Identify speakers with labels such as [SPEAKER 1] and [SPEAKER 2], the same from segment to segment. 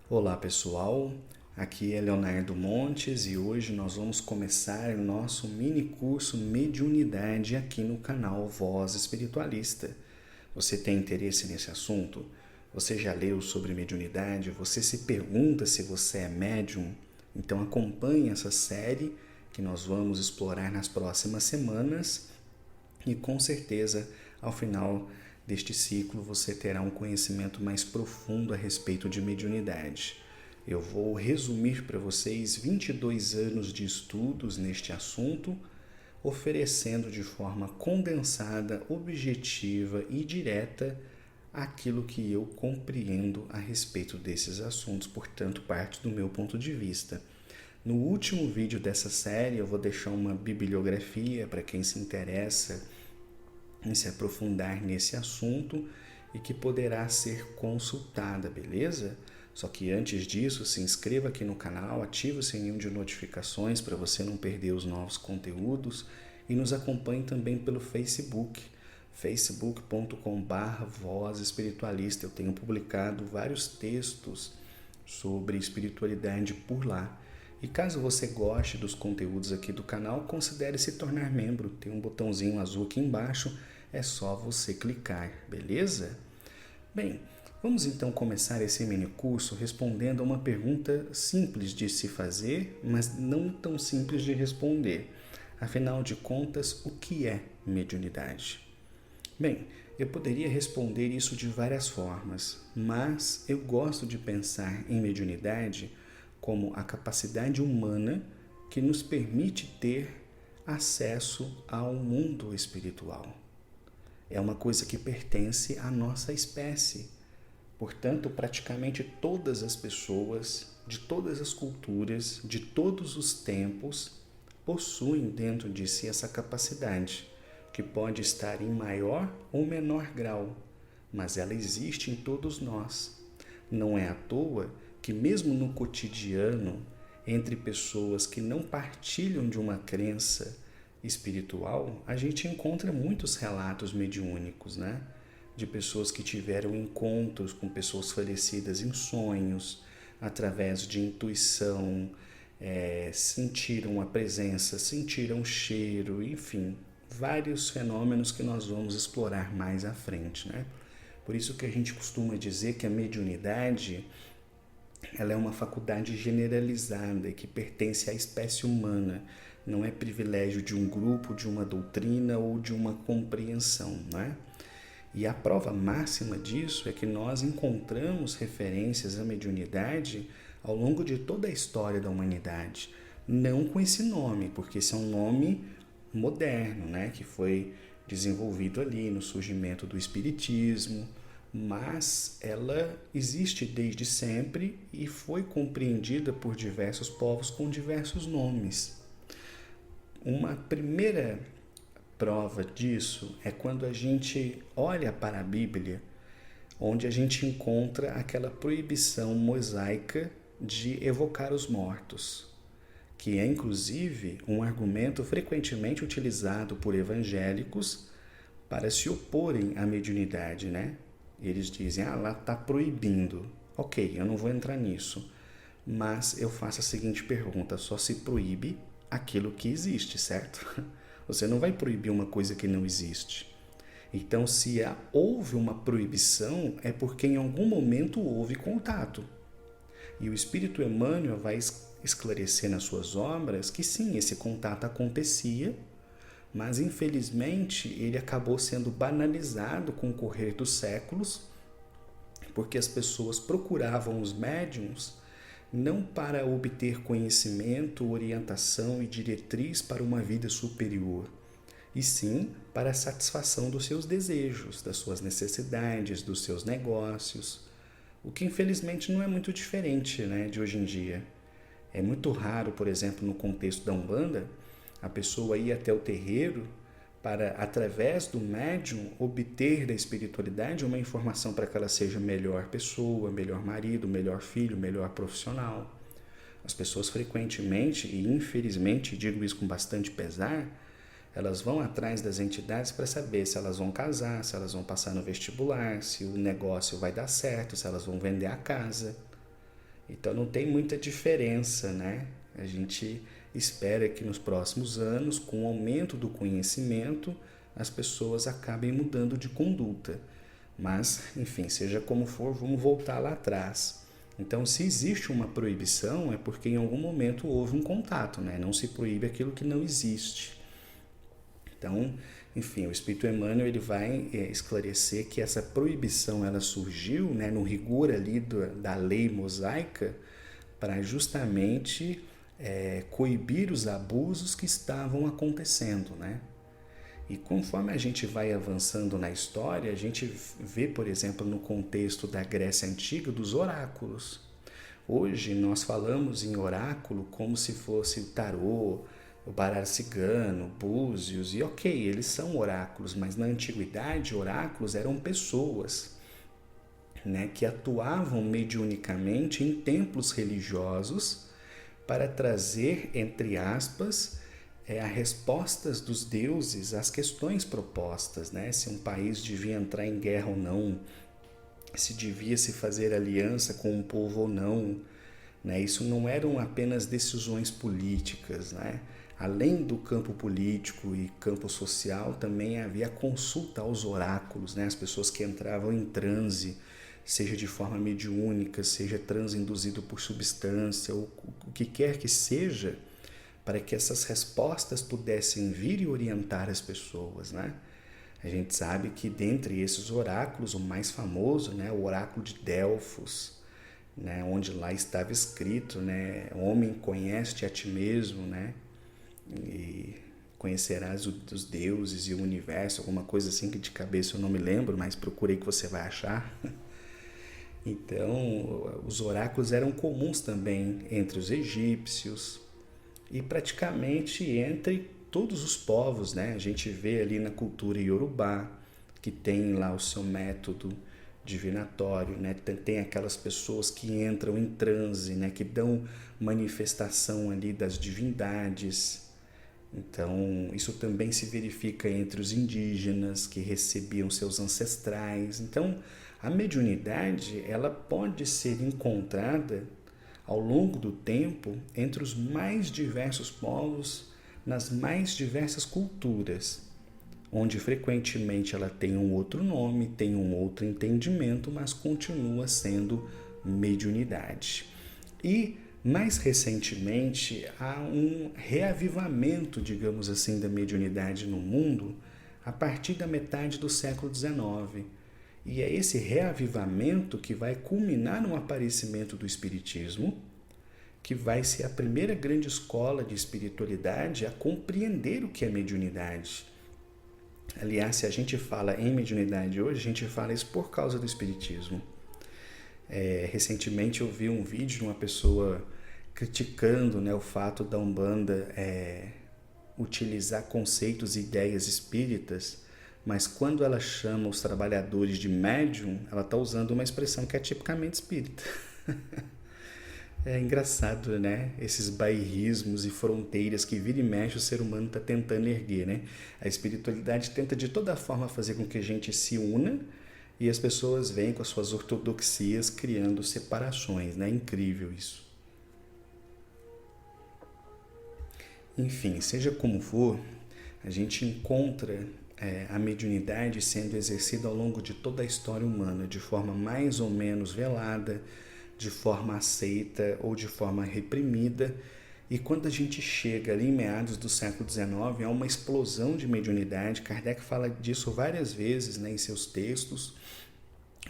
[SPEAKER 1] Olá pessoal, aqui é Leonardo Montes e hoje nós vamos começar o nosso mini curso Mediunidade aqui no canal Voz Espiritualista. Você tem interesse nesse assunto? Você já leu sobre mediunidade? Você se pergunta se você é médium? Então acompanhe essa série que nós vamos explorar nas próximas semanas e com certeza ao final deste ciclo você terá um conhecimento mais profundo a respeito de mediunidade. Eu vou resumir para vocês 22 anos de estudos neste assunto, oferecendo de forma condensada, objetiva e direta aquilo que eu compreendo a respeito desses assuntos, portanto, parte do meu ponto de vista. No último vídeo dessa série, eu vou deixar uma bibliografia para quem se interessa em se aprofundar nesse assunto e que poderá ser consultada, beleza? Só que antes disso, se inscreva aqui no canal, ative o sininho de notificações para você não perder os novos conteúdos e nos acompanhe também pelo Facebook, facebook.com/voz espiritualista. Eu tenho publicado vários textos sobre espiritualidade por lá. E caso você goste dos conteúdos aqui do canal, considere se tornar membro. Tem um botãozinho azul aqui embaixo, é só você clicar, beleza? Bem, vamos então começar esse mini curso respondendo a uma pergunta simples de se fazer, mas não tão simples de responder. Afinal de contas, o que é mediunidade? Bem, eu poderia responder isso de várias formas, mas eu gosto de pensar em mediunidade como a capacidade humana que nos permite ter acesso ao mundo espiritual. É uma coisa que pertence à nossa espécie. Portanto, praticamente todas as pessoas, de todas as culturas, de todos os tempos, possuem dentro de si essa capacidade, que pode estar em maior ou menor grau, mas ela existe em todos nós. Não é à toa que mesmo no cotidiano, entre pessoas que não partilham de uma crença espiritual, a gente encontra muitos relatos mediúnicos, né? De pessoas que tiveram encontros com pessoas falecidas em sonhos, através de intuição, sentiram a presença, sentiram o cheiro, enfim, vários fenômenos que nós vamos explorar mais à frente, né? Por isso que a gente costuma dizer que a mediunidade ela é uma faculdade generalizada que pertence à espécie humana, não é privilégio de um grupo, de uma doutrina ou de uma compreensão, não é? E a prova máxima disso é que nós encontramos referências à mediunidade ao longo de toda a história da humanidade. Não com esse nome, porque esse é um nome moderno, né? Que foi desenvolvido ali no surgimento do espiritismo, mas ela existe desde sempre e foi compreendida por diversos povos com diversos nomes. Uma primeira prova disso é quando a gente olha para a Bíblia, onde a gente encontra aquela proibição mosaica de evocar os mortos, que é inclusive um argumento frequentemente utilizado por evangélicos para se oporem à mediunidade, né? Eles dizem, lá está proibindo. Ok, eu não vou entrar nisso. Mas eu faço a seguinte pergunta, só se proíbe aquilo que existe, certo? Você não vai proibir uma coisa que não existe. Então, se houve uma proibição, é porque em algum momento houve contato. E o Espírito Emmanuel vai esclarecer nas suas obras que sim, esse contato acontecia, mas infelizmente ele acabou sendo banalizado com o correr dos séculos, porque as pessoas procuravam os médiuns não para obter conhecimento, orientação e diretriz para uma vida superior, e sim para a satisfação dos seus desejos, das suas necessidades, dos seus negócios, o que infelizmente não é muito diferente, né, de hoje em dia. É muito raro, por exemplo, no contexto da Umbanda, a pessoa ir até o terreiro para, através do médium, obter da espiritualidade uma informação para que ela seja melhor pessoa, melhor marido, melhor filho, melhor profissional. As pessoas frequentemente, e infelizmente digo isso com bastante pesar, elas vão atrás das entidades para saber se elas vão casar, se elas vão passar no vestibular, se o negócio vai dar certo, se elas vão vender a casa. Então não tem muita diferença, né? A gente espera que nos próximos anos, com o aumento do conhecimento, as pessoas acabem mudando de conduta. Mas, enfim, seja como for, vamos voltar lá atrás. Então, se existe uma proibição, é porque em algum momento houve um contato, né? Não se proíbe aquilo que não existe. Então, enfim, o Espírito Emmanuel ele vai esclarecer que essa proibição ela surgiu, né, no rigor ali da lei mosaica para justamente coibir os abusos que estavam acontecendo, né? E conforme a gente vai avançando na história, a gente vê, por exemplo, no contexto da Grécia Antiga, dos oráculos. Hoje nós falamos em oráculo como se fosse o tarô, o baralho cigano, búzios, e ok, eles são oráculos, mas na antiguidade oráculos eram pessoas, né, que atuavam mediunicamente em templos religiosos para trazer, entre aspas, as respostas dos deuses às questões propostas, né? Se um país devia entrar em guerra ou não, se devia se fazer aliança com um povo ou não, né? Isso não eram apenas decisões políticas, né? Além do campo político e campo social, também havia consulta aos oráculos, né? As pessoas que entravam em transe, seja de forma mediúnica, seja transe induzido por substância, ou o que quer que seja, para que essas respostas pudessem vir e orientar as pessoas, né? A gente sabe que dentre esses oráculos, o mais famoso, né, o oráculo de Delfos, né, onde lá estava escrito, né, homem, conhece-te a ti mesmo, né, e conhecerás os deuses e o universo, alguma coisa assim que de cabeça eu não me lembro, mas procurei que você vai achar. Então, os oráculos eram comuns também entre os egípcios, e praticamente entre todos os povos, né? A gente vê ali na cultura iorubá, que tem lá o seu método divinatório, né? Tem aquelas pessoas que entram em transe, né? Que dão manifestação ali das divindades. Então, isso também se verifica entre os indígenas que recebiam seus ancestrais. Então, a mediunidade, ela pode ser encontrada ao longo do tempo entre os mais diversos povos, nas mais diversas culturas, onde frequentemente ela tem um outro nome, tem um outro entendimento, mas continua sendo mediunidade. E mais recentemente há um reavivamento, digamos assim, da mediunidade no mundo a partir da metade do século XIX. E é esse reavivamento que vai culminar no aparecimento do Espiritismo, que vai ser a primeira grande escola de espiritualidade a compreender o que é mediunidade. Aliás, se a gente fala em mediunidade hoje, a gente fala isso por causa do Espiritismo. Recentemente eu vi um vídeo de uma pessoa criticando, né, o fato da Umbanda utilizar conceitos e ideias espíritas, mas quando ela chama os trabalhadores de médium, ela está usando uma expressão que é tipicamente espírita. É engraçado, né? Esses bairrismos e fronteiras que vira e mexe o ser humano está tentando erguer, né? A espiritualidade tenta de toda forma fazer com que a gente se una e as pessoas vêm com as suas ortodoxias criando separações, né? Incrível isso. Enfim, seja como for, a gente encontra a mediunidade sendo exercida ao longo de toda a história humana, de forma mais ou menos velada, de forma aceita ou de forma reprimida. E quando a gente chega ali em meados do século XIX, há uma explosão de mediunidade. Kardec fala disso várias vezes, né, em seus textos,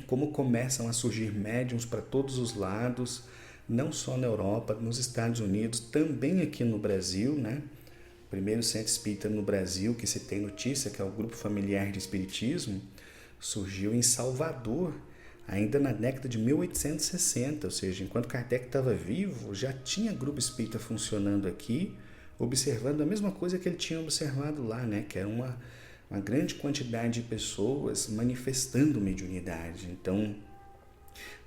[SPEAKER 1] como começam a surgir médiums para todos os lados, não só na Europa, nos Estados Unidos, também aqui no Brasil, né? O primeiro centro espírita no Brasil que se tem notícia, que é o Grupo Familiar de Espiritismo, surgiu em Salvador, ainda na década de 1860, ou seja, enquanto Kardec estava vivo, já tinha grupo espírita funcionando aqui, observando a mesma coisa que ele tinha observado lá, né? Que era uma grande quantidade de pessoas manifestando mediunidade. Então,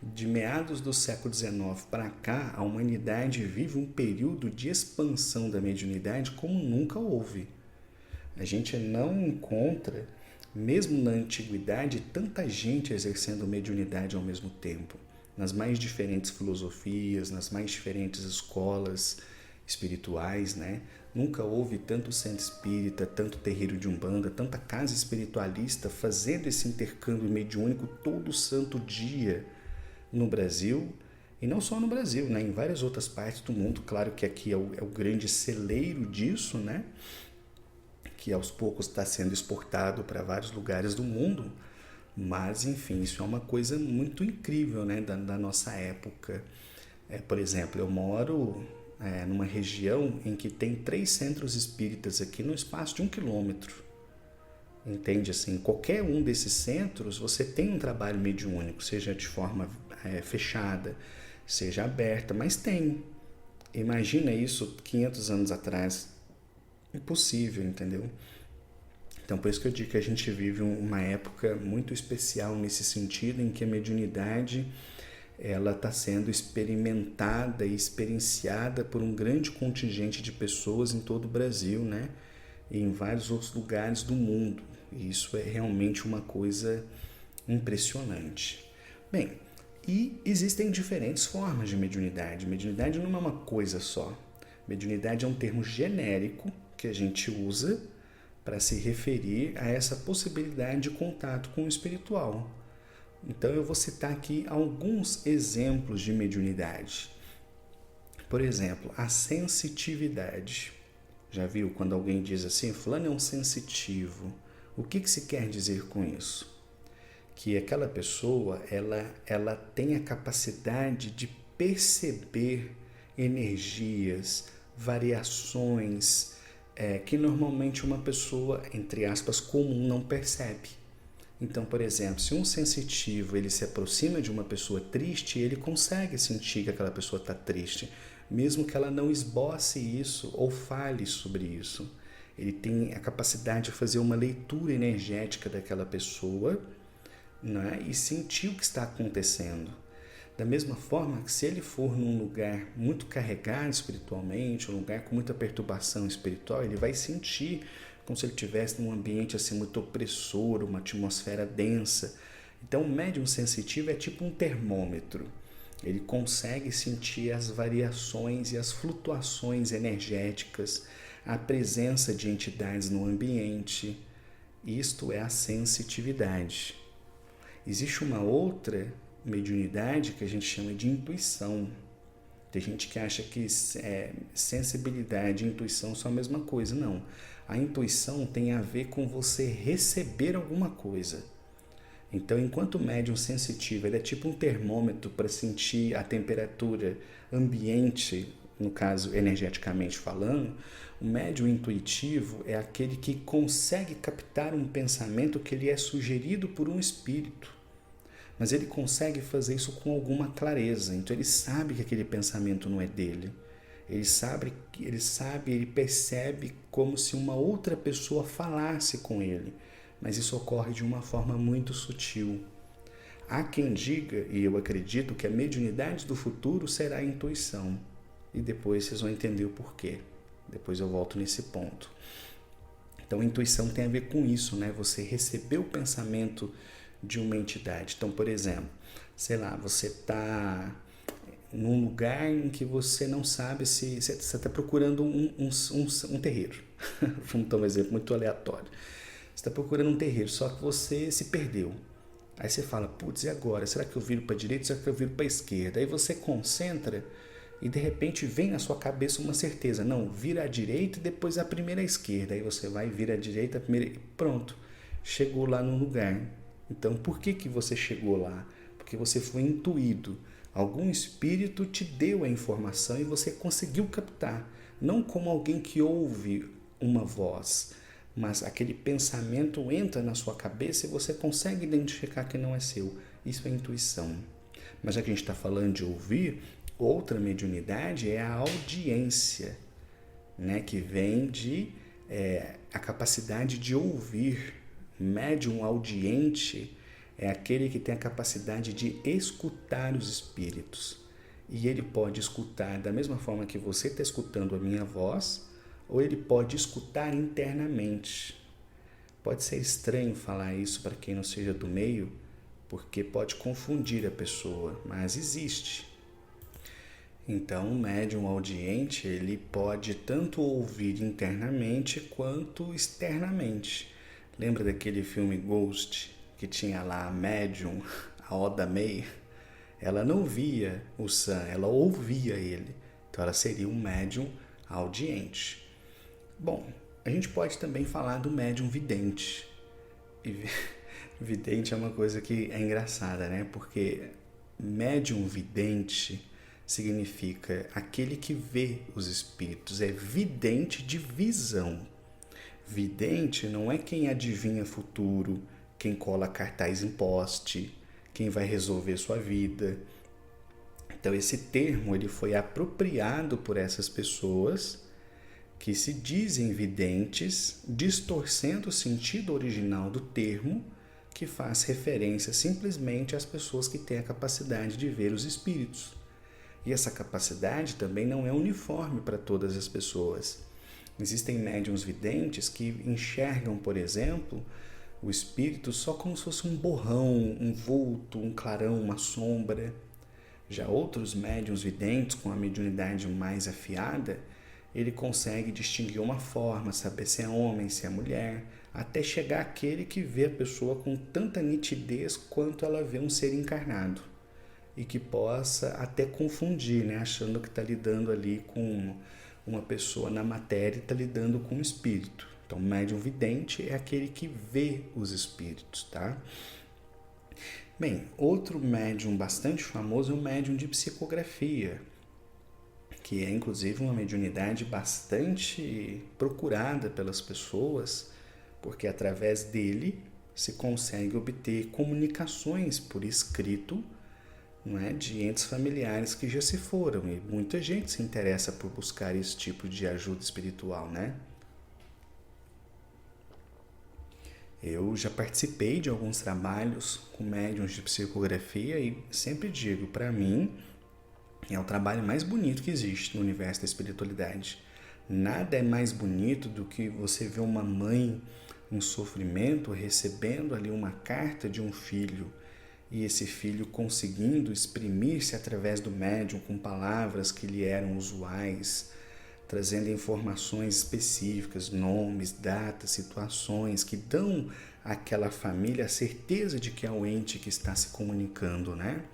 [SPEAKER 1] de meados do século XIX para cá, a humanidade vive um período de expansão da mediunidade como nunca houve. A gente não encontra, mesmo na antiguidade, tanta gente exercendo mediunidade ao mesmo tempo. nas mais diferentes filosofias, nas mais diferentes escolas espirituais, né? Nunca houve tanto centro espírita, tanto terreiro de umbanda, tanta casa espiritualista fazendo esse intercâmbio mediúnico todo santo dia no Brasil, e não só no Brasil, né? Em várias outras partes do mundo. Claro que aqui é o grande celeiro disso, né? Que aos poucos está sendo exportado para vários lugares do mundo, mas enfim, isso é uma coisa muito incrível, né? da nossa época. Por exemplo, eu moro numa região em que tem 3 centros espíritas aqui no espaço de 1 quilômetro. Entende? Assim, qualquer um desses centros você tem um trabalho mediúnico, seja de forma fechada, seja aberta, mas tem. Imagina isso 500 anos atrás. Impossível, entendeu? Então, por isso que eu digo que a gente vive uma época muito especial nesse sentido, em que a mediunidade ela está sendo experimentada e experienciada por um grande contingente de pessoas em todo o Brasil, né? E em vários outros lugares do mundo. E isso é realmente uma coisa impressionante. Bem, e existem diferentes formas de mediunidade. Mediunidade não é uma coisa só. Mediunidade é um termo genérico que a gente usa para se referir a essa possibilidade de contato com o espiritual. Então eu vou citar aqui alguns exemplos de mediunidade. Por exemplo, a sensitividade. Já viu quando alguém diz assim, fulano é um sensitivo? O que se quer dizer com isso? Que aquela pessoa ela tem a capacidade de perceber energias, variações que normalmente uma pessoa, entre aspas, comum não percebe. Então, por exemplo, se um sensitivo ele se aproxima de uma pessoa triste, ele consegue sentir que aquela pessoa está triste, mesmo que ela não esboce isso ou fale sobre isso. Ele tem a capacidade de fazer uma leitura energética daquela pessoa, né, e sentir o que está acontecendo. Da mesma forma que se ele for num lugar muito carregado espiritualmente, um lugar com muita perturbação espiritual, ele vai sentir como se ele estivesse num ambiente assim muito opressor, uma atmosfera densa. Então o médium sensitivo é tipo um termômetro. Ele consegue sentir as variações e as flutuações energéticas, a presença de entidades no ambiente. Isto é a sensitividade. Existe uma outra mediunidade que a gente chama de intuição. Tem gente que acha que sensibilidade e intuição são a mesma coisa. Não. A intuição tem a ver com você receber alguma coisa. Então, enquanto o médium sensitivo ele é tipo um termômetro para sentir a temperatura ambiente, no caso energeticamente falando, o médium intuitivo é aquele que consegue captar um pensamento que lhe é sugerido por um espírito. Mas ele consegue fazer isso com alguma clareza. Então ele sabe que aquele pensamento não é dele. Ele percebe como se uma outra pessoa falasse com ele. Mas isso ocorre de uma forma muito sutil. Há quem diga, e eu acredito, que a mediunidade do futuro será a intuição. E depois vocês vão entender o porquê. Depois eu volto nesse ponto. Então a intuição tem a ver com isso, né? Você receber o pensamento de uma entidade. Então, por exemplo, sei lá, você está num lugar em que você não sabe se... Você está procurando um terreiro. Vamos dar um exemplo muito aleatório. Você está procurando um terreiro, só que você se perdeu. Aí você fala, putz, e agora? Será que eu viro para a direita? Será que eu viro para a esquerda? Aí você concentra e de repente vem na sua cabeça uma certeza. Não, vira à direita e depois a primeira à esquerda. Aí você vai, vira à direita, a primeira... Pronto, chegou lá no lugar. Então, por que você chegou lá? Porque você foi intuído. Algum espírito te deu a informação e você conseguiu captar. Não como alguém que ouve uma voz, mas aquele pensamento entra na sua cabeça e você consegue identificar que não é seu. Isso é intuição. Mas já que a gente está falando de ouvir, outra mediunidade é a audiência, né? Que vem de a capacidade de ouvir. Médium audiente é aquele que tem a capacidade de escutar os espíritos. E ele pode escutar da mesma forma que você está escutando a minha voz, ou ele pode escutar internamente. Pode ser estranho falar isso para quem não seja do meio, porque pode confundir a pessoa, mas existe. Então, o médium audiente, ele pode tanto ouvir internamente quanto externamente. Lembra daquele filme Ghost, que tinha lá a médium, a Oda May? Ela não via o Sam, ela ouvia ele. Então, ela seria um médium audiente. Bom, a gente pode também falar do médium vidente. E vidente é uma coisa que é engraçada, né? Porque médium vidente significa aquele que vê os espíritos, é vidente de visão. Vidente não é quem adivinha futuro, quem cola cartaz em poste, quem vai resolver sua vida. Então esse termo ele foi apropriado por essas pessoas que se dizem videntes, distorcendo o sentido original do termo, que faz referência simplesmente às pessoas que têm a capacidade de ver os espíritos. E essa capacidade também não é uniforme para todas as pessoas. Existem médiuns videntes que enxergam, por exemplo, o espírito só como se fosse um borrão, um vulto, um clarão, uma sombra. Já outros médiuns videntes com a mediunidade mais afiada, ele consegue distinguir uma forma, saber se é homem, se é mulher, até chegar àquele que vê a pessoa com tanta nitidez quanto ela vê um ser encarnado. E que possa até confundir, né? Achando que está lidando ali com uma pessoa na matéria e está lidando com um espírito. Então, o médium vidente é aquele que vê os espíritos, tá? Bem, outro médium bastante famoso é o médium de psicografia, que é inclusive uma mediunidade bastante procurada pelas pessoas, porque através dele se consegue obter comunicações por escrito, não é, de entes familiares que já se foram, e muita gente se interessa por buscar esse tipo de ajuda espiritual, né? Eu já participei de alguns trabalhos com médiuns de psicografia e sempre digo, para mim, é o trabalho mais bonito que existe no universo da espiritualidade. Nada é mais bonito do que você ver uma mãe em sofrimento recebendo ali uma carta de um filho, e esse filho conseguindo exprimir-se através do médium com palavras que lhe eram usuais, trazendo informações específicas, nomes, datas, situações que dão àquela família a certeza de que é o ente que está se comunicando, né?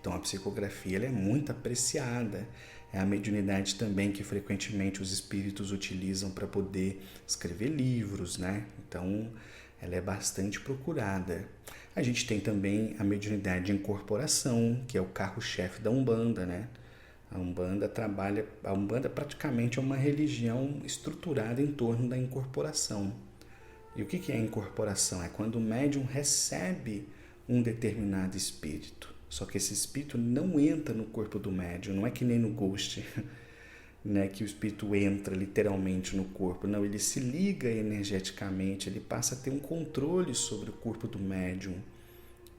[SPEAKER 1] Então a psicografia ela é muito apreciada. É a mediunidade também que frequentemente os espíritos utilizam para poder escrever livros, né? Então ela é bastante procurada. A gente tem também a mediunidade de incorporação, que é o carro-chefe da Umbanda, né? A Umbanda praticamente é uma religião estruturada em torno da incorporação. E o que é a incorporação? É quando o médium recebe um determinado espírito. Só que esse espírito não entra no corpo do médium, não é que nem no Ghost, né, que o espírito entra literalmente no corpo. Não, ele se liga energeticamente, ele passa a ter um controle sobre o corpo do médium.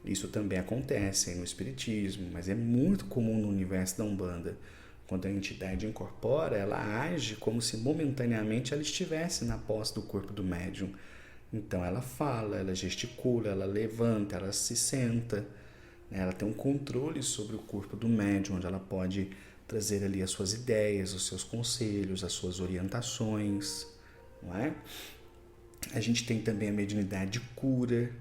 [SPEAKER 1] Isso também acontece no espiritismo, mas é muito comum no universo da Umbanda. Quando a entidade incorpora, ela age como se momentaneamente ela estivesse na posse do corpo do médium. Então ela fala, ela gesticula, ela levanta, ela se senta, né? Ela tem um controle sobre o corpo do médium, onde ela pode trazer ali as suas ideias, os seus conselhos, as suas orientações, não é? A gente tem também a mediunidade de cura,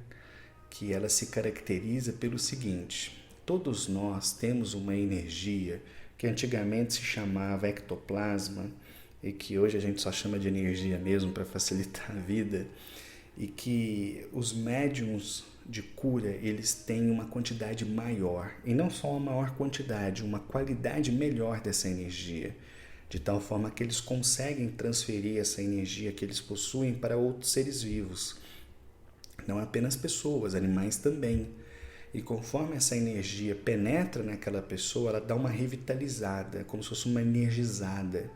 [SPEAKER 1] que ela se caracteriza pelo seguinte: todos nós temos uma energia que antigamente se chamava ectoplasma e que hoje a gente só chama de energia mesmo para facilitar a vida, e que os médiums de cura, eles têm uma quantidade maior, e não só uma maior quantidade, uma qualidade melhor dessa energia, de tal forma que eles conseguem transferir essa energia que eles possuem para outros seres vivos. Não apenas pessoas, animais também. E conforme essa energia penetra naquela pessoa, ela dá uma revitalizada, como se fosse uma energizada.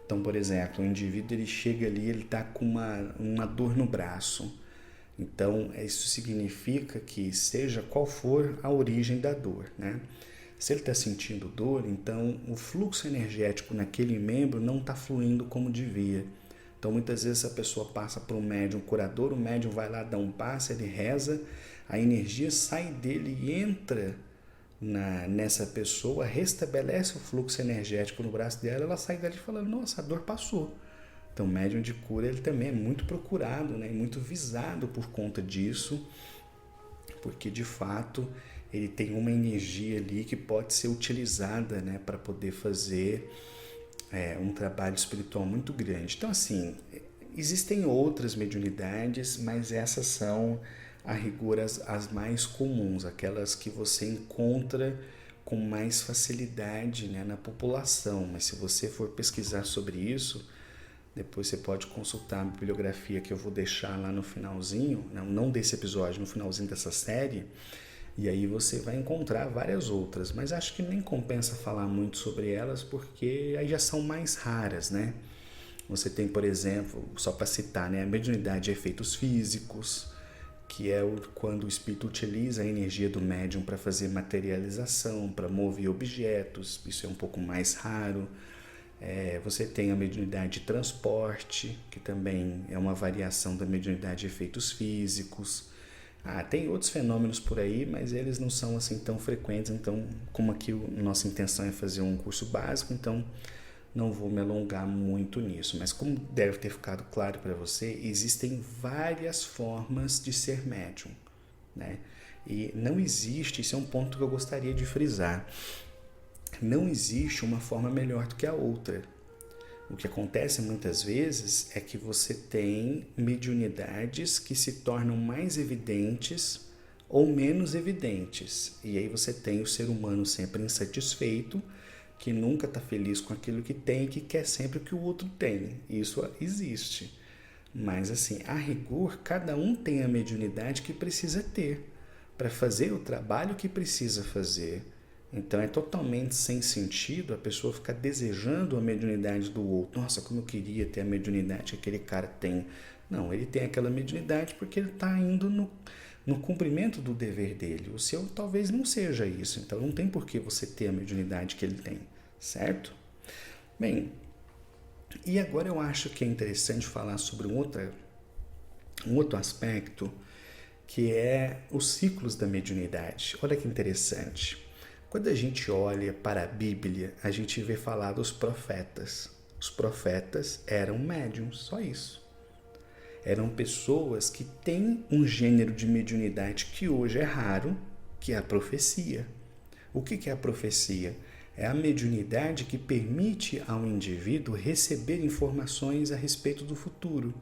[SPEAKER 1] Então, por exemplo, o indivíduo ele chega ali, ele está com uma dor no braço. Então, isso significa que seja qual for a origem da dor, né? Se ele está sentindo dor, então o fluxo energético naquele membro não está fluindo como devia. Então, muitas vezes a pessoa passa por um médium curador, o médium vai lá dar um passe, ele reza, a energia sai dele e entra nessa pessoa, restabelece o fluxo energético no braço dela, ela sai dali falando, nossa, a dor passou. Então o médium de cura ele também é muito procurado, né, e muito visado por conta disso, porque de fato ele tem uma energia ali que pode ser utilizada, né, para poder fazer um trabalho espiritual muito grande. Então assim, existem outras mediunidades, mas essas são a rigor as mais comuns, aquelas que você encontra com mais facilidade, né, na população. Mas se você for pesquisar sobre isso, depois você pode consultar a bibliografia que eu vou deixar lá no finalzinho, não desse episódio, no finalzinho dessa série, e aí você vai encontrar várias outras, mas acho que nem compensa falar muito sobre elas, porque aí já são mais raras, né? Você tem, por exemplo, só para citar, né, a mediunidade de efeitos físicos, que é quando o espírito utiliza a energia do médium para fazer materialização, para mover objetos, isso é um pouco mais raro. Você tem a mediunidade de transporte, que também é uma variação da mediunidade de efeitos físicos. Tem outros fenômenos por aí, mas eles não são assim tão frequentes, então, como aqui nossa intenção é fazer um curso básico, então não vou me alongar muito nisso, mas como deve ter ficado claro para você, existem várias formas de ser médium, né? E não existe, isso é um ponto que eu gostaria de frisar, não existe uma forma melhor do que a outra. O que acontece muitas vezes é que você tem mediunidades que se tornam mais evidentes ou menos evidentes, e aí você tem o ser humano sempre insatisfeito, que nunca está feliz com aquilo que tem e que quer sempre o que o outro tem. Isso existe. Mas, assim, a rigor, cada um tem a mediunidade que precisa ter para fazer o trabalho que precisa fazer. Então, é totalmente sem sentido a pessoa ficar desejando a mediunidade do outro. Nossa, como eu queria ter a mediunidade que aquele cara tem. Não, ele tem aquela mediunidade porque ele está indo no cumprimento do dever dele. O seu talvez não seja isso, então não tem por que você ter a mediunidade que ele tem, certo? Bem, e agora eu acho que é interessante falar sobre um outro aspecto, que é os ciclos da mediunidade. Olha que interessante. Quando a gente olha para a Bíblia, a gente vê falar dos profetas. Os profetas eram médiuns, só isso. Eram pessoas que têm um gênero de mediunidade que hoje é raro, que é a profecia. O que é a profecia? É a mediunidade que permite ao indivíduo receber informações a respeito do futuro.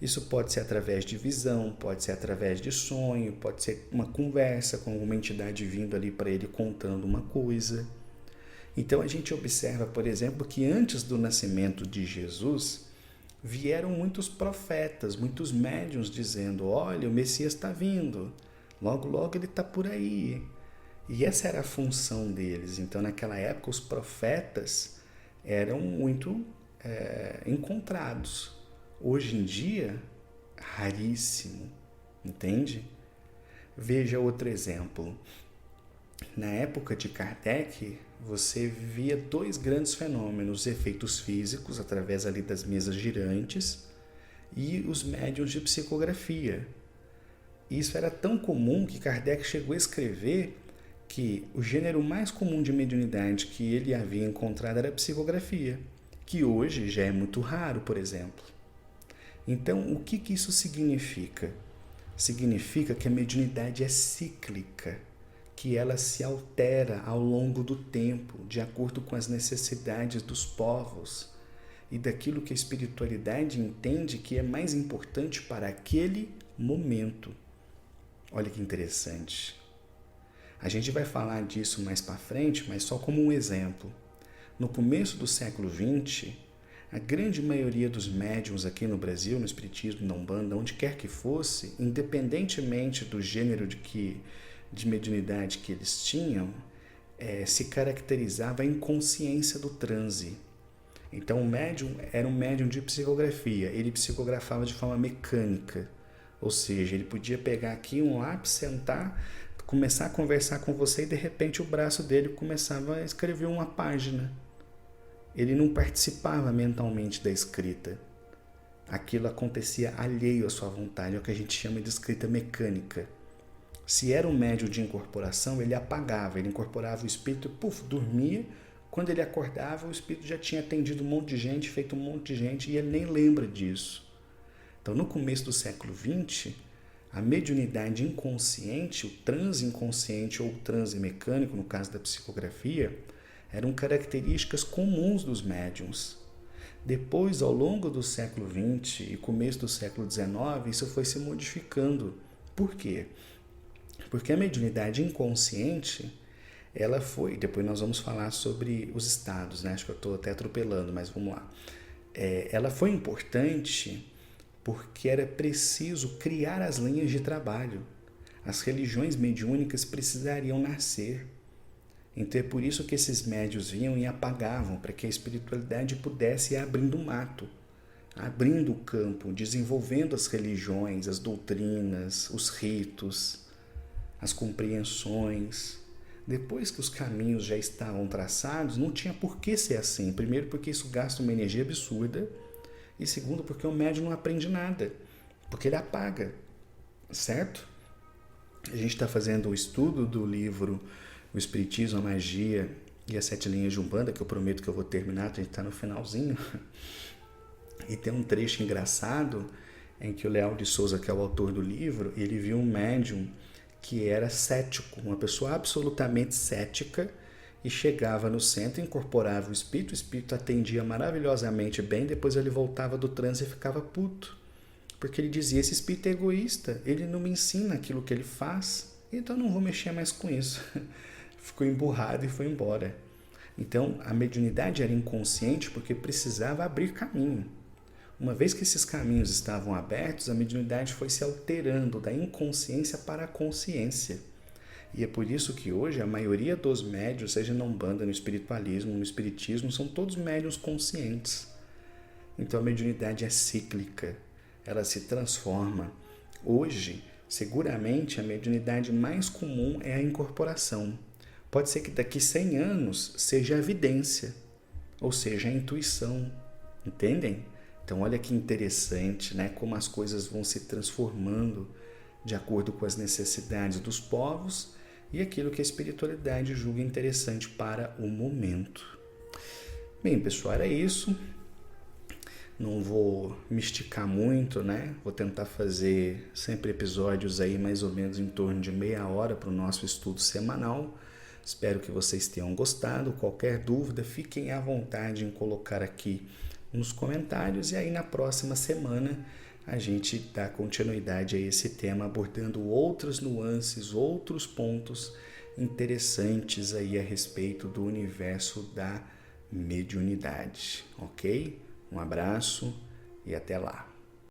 [SPEAKER 1] Isso pode ser através de visão, pode ser através de sonho, pode ser uma conversa com alguma entidade vindo ali para ele contando uma coisa. Então a gente observa, por exemplo, que antes do nascimento de Jesus, vieram muitos profetas, muitos médiuns dizendo, olha, o Messias está vindo, logo logo ele está por aí. E essa era a função deles. Então naquela época os profetas eram muito encontrados. Hoje em dia, raríssimo, entende? Veja outro exemplo. Na época de Kardec, você via dois grandes fenômenos, os efeitos físicos, através ali das mesas girantes, e os médiuns de psicografia. Isso era tão comum que Kardec chegou a escrever que o gênero mais comum de mediunidade que ele havia encontrado era a psicografia, que hoje já é muito raro, por exemplo. Então, o que isso significa? Significa que a mediunidade é cíclica, que ela se altera ao longo do tempo, de acordo com as necessidades dos povos e daquilo que a espiritualidade entende que é mais importante para aquele momento. Olha que interessante. A gente vai falar disso mais para frente, mas só como um exemplo. No começo do século XX, a grande maioria dos médiuns aqui no Brasil, no Espiritismo, na Umbanda, onde quer que fosse, independentemente do gênero de mediunidade que eles tinham, se caracterizava a inconsciência do transe. Então o médium era um médium de psicografia, ele psicografava de forma mecânica, ou seja, ele podia pegar aqui um lápis, sentar, começar a conversar com você e de repente o braço dele começava a escrever uma página. Ele não participava mentalmente da escrita. Aquilo acontecia alheio à sua vontade, é o que a gente chama de escrita mecânica. Se era um médium de incorporação, ele apagava, ele incorporava o espírito e, dormia. Quando ele acordava, o espírito já tinha atendido um monte de gente, feito um monte de gente, e ele nem lembra disso. Então, no começo do século XX, a mediunidade inconsciente, o transe inconsciente ou o transe mecânico, no caso da psicografia, eram características comuns dos médiuns. Depois, ao longo do século XX e começo do século XIX, isso foi se modificando. Por quê? Porque a mediunidade inconsciente, ela foi... Depois nós vamos falar sobre os estados, né? Acho que eu estou até atropelando, mas vamos lá. Ela foi importante porque era preciso criar as linhas de trabalho. As religiões mediúnicas precisariam nascer. Então é por isso que esses médiuns vinham e apagavam, para que a espiritualidade pudesse ir abrindo o mato, abrindo o campo, desenvolvendo as religiões, as doutrinas, os ritos, as compreensões. Depois que os caminhos já estavam traçados, não tinha por que ser assim. Primeiro, porque isso gasta uma energia absurda. E segundo, porque o médium não aprende nada, porque ele apaga, certo? A gente está fazendo o estudo do livro O Espiritismo, a Magia e as 7 Linhas de Umbanda, que eu prometo que eu vou terminar, a gente está no finalzinho. E tem um trecho engraçado em que o Leal de Souza, que é o autor do livro, ele viu um médium que era cético, uma pessoa absolutamente cética, e chegava no centro, incorporava o espírito atendia maravilhosamente bem, depois ele voltava do transe e ficava puto. Porque ele dizia, esse espírito é egoísta, ele não me ensina aquilo que ele faz, então eu não vou mexer mais com isso. Ficou emburrado e foi embora. Então, a mediunidade era inconsciente porque precisava abrir caminho. Uma vez que esses caminhos estavam abertos, a mediunidade foi se alterando da inconsciência para a consciência. E é por isso que hoje a maioria dos médiuns, seja na Umbanda, no espiritualismo, no espiritismo, são todos médiuns conscientes. Então a mediunidade é cíclica, ela se transforma. Hoje, seguramente, a mediunidade mais comum é a incorporação. Pode ser que daqui 100 anos seja a evidência, ou seja, a intuição. Entendem? Então olha que interessante, né? Como as coisas vão se transformando de acordo com as necessidades dos povos e aquilo que a espiritualidade julga interessante para o momento. Bem, pessoal, era isso. Não vou me esticar muito, né? Vou tentar fazer sempre episódios aí mais ou menos em torno de meia hora para o nosso estudo semanal. Espero que vocês tenham gostado. Qualquer dúvida, fiquem à vontade em colocar aqui nos comentários. E aí na próxima semana a gente dá continuidade a esse tema, abordando outras nuances, outros pontos interessantes aí a respeito do universo da mediunidade, ok? Um abraço e até lá!